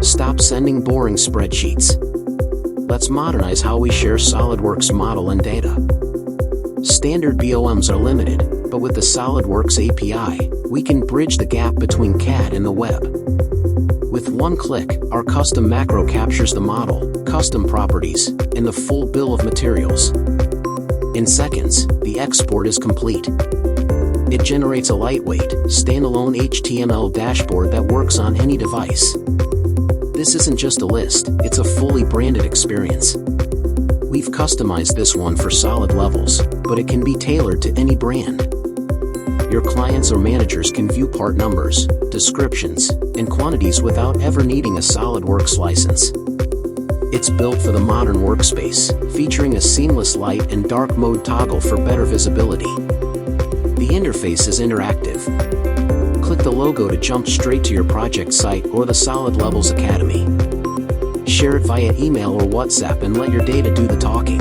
Stop sending boring spreadsheets. Let's modernize how we share SolidWorks model and data. Standard BOMs are limited, but with the SolidWorks API, we can bridge the gap between CAD and the web. With one click, our custom macro captures the model, custom properties, and the full bill of materials. In seconds, the export is complete. It generates a lightweight, standalone HTML dashboard that works on any device. This isn't just a list, it's a fully branded experience. We've customized this one for SolidLevels, but it can be tailored to any brand. Your clients or managers can view part numbers, descriptions, and quantities without ever needing a SolidWorks license. It's built for the modern workspace, featuring a seamless light and dark mode toggle for better visibility. The interface is interactive. Click the logo to jump straight to your project site or the SolidLevels Academy. Share it via email or WhatsApp and let your data do the talking.